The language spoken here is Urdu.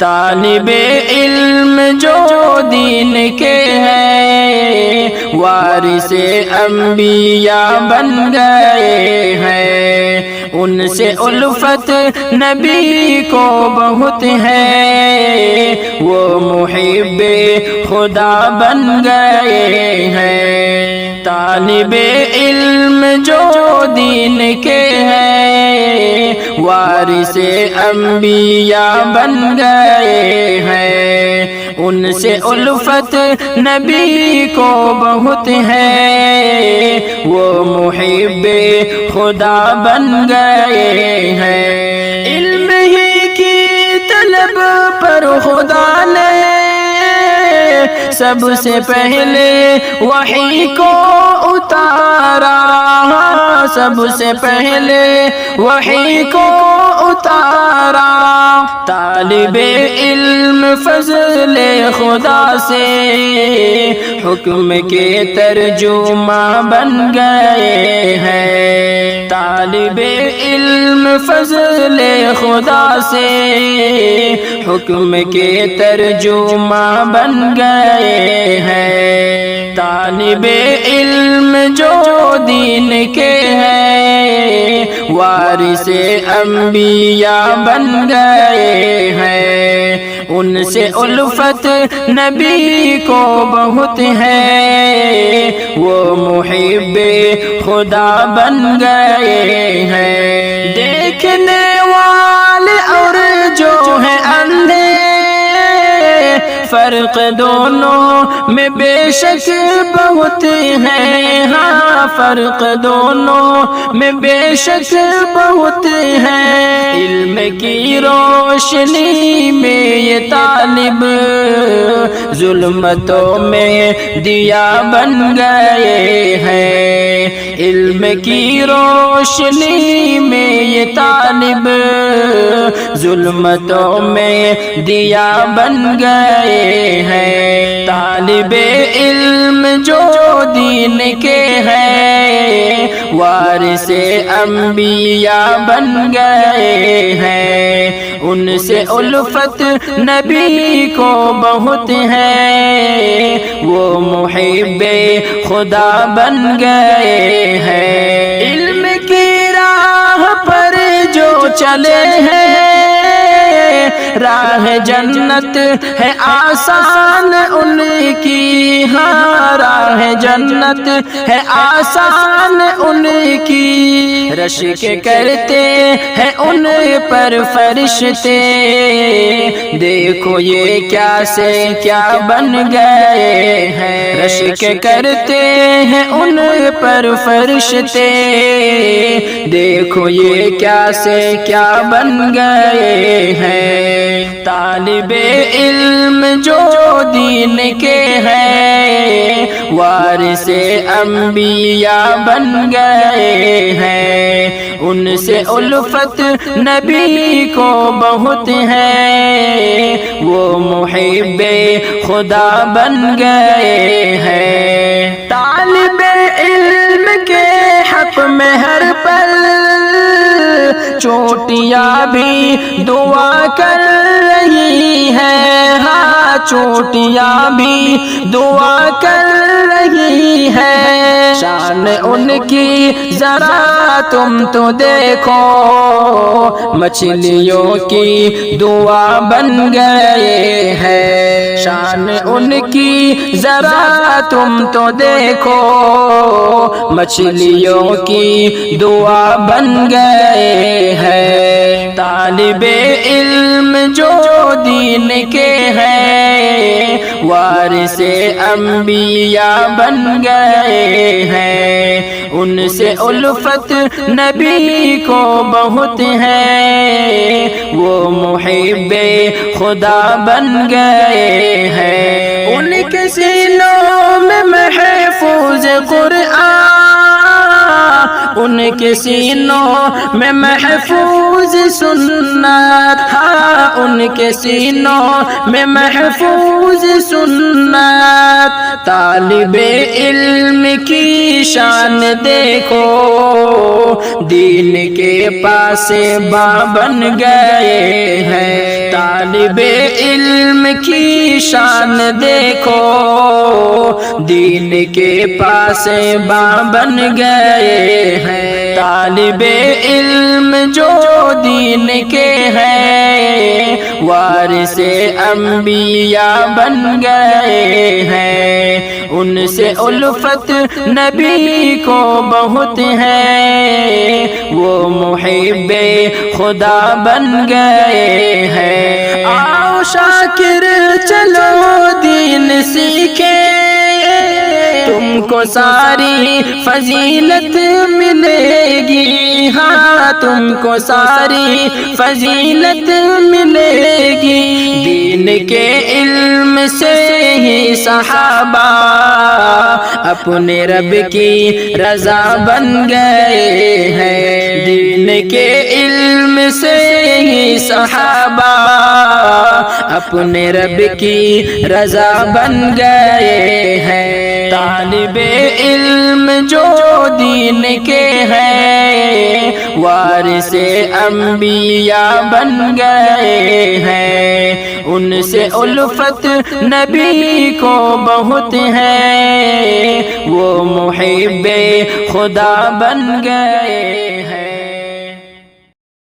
طالب علم جو دین کے ہیں وارث انبیاء بن گئے ہیں، ان سے الفت نبی کو بہت ہے، وہ محب خدا بن گئے ہیں۔ طالب علم جو دین کے ہیں وارث انبیاء بن گئے ہیں، ان سے الفت نبی کو بہت ہے، وہ محب خدا بن گئے ہیں۔ علم ہی کی طلب پر خدا نے سب سے پہلے وحی کو اتارا، سب سے پہلے وحی کو اتارا۔ طالب علم فضل خدا سے حکم کے ترجمہ بن گئے ہیں، طالب علم فضل خدا سے حکم کے ترجمہ بن گئے ہیں۔ طالب علم جو دین کے ہیں وارث انبیاء بن گئے ہیں، ان سے الفت نبی کو بہت ہے، وہ محب خدا بن گئے ہیں۔ دیکھنے والے اور جو ہے اندھے فرق دونوں میں بے شک بہت ہے، ہاں فرق دونوں میں بے شک بہت ہے۔ علم کی روشنی میں یہ طالب ظلمتوں میں دیا بن گئے ہیں، علم کی روشنی میں یہ طالب ظلمتوں میں دیا بن گئے ہیں۔ طالب علم جو دین کے ہیں وارث انبیاء بن گئے ہیں، ان سے الفت نبی کو بہت ہے، وہ محب خدا بن گئے ہیں۔ علم کی راہ پر جو چلے ہیں راہ جنت ہے آسان ان کی، ہاں راہ جنت ہے آسان ان کی، رشک کرتے ہیں ان پر فرشتے، دیکھو یہ کیا سے کیا بن گئے ہیں، رشک کرتے ہیں ان پر فرشتے، دیکھو یہ کیا سے کیا بن گئے ہیں۔ طالب علم جو دین کے ہیں وارث انبیاء بن گئے ہیں، ان سے الفت نبی کو بہت ہے، وہ محب خدا بن گئے ہیں۔ طالب علم کے حق میں ہر پل چوٹیاں بھی دعا کر رہی ہے، ہاں چوٹیاں بھی دعا کر رہی ہے، شان ان کی ذرا تم تو دیکھو، مچھلیوں کی دعا بن گئے ہیں، شان ان کی ذرا تم تو دیکھو، مچھلیوں کی دعا بن گئے ہیں۔ طالب علم جو دین کے ہیں وارث انبیاء بن گئے ہیں، ان سے الفت نبی کو بہت ہے، وہ محب خدا بن گئے ہیں۔ ان کے سینوں میں محفوظ قرآن ان کے سینوں میں محفوظ سنت، ہاں ان کے سینوں میں محفوظ سنت۔ طالب علم کی شان دیکھو، دین کے پاس بن گئے ہیں۔ طالب علم کی شان دیکھو، دین کے پاس بن گئے ہیں۔ طالب علم جو دین کے ہیں، وارث انبیاء بن گئے ہیں۔ ان سے الفت نبی کو بہت ہے، وہ محب خدا بن گئے ہیں۔ آؤ شاکر چلو دین سیکھے، تم کو ساری فضیلت ملے گی، ہاں تم کو ساری فضیلت ملے گی۔ دین کے علم سے ہی صحابہ اپنے رب کی رضا بن گئے ہیں۔ دین کے علم سے ہی صحابہ اپنے رب کی رضا بن گئے ہیں۔ طالب علم جو دین کے ہیں، وارث انبیاء بن گئے ہیں۔ ان سے الفت نبی کو بہت ہے، وہ محب خدا بن گئے ہیں۔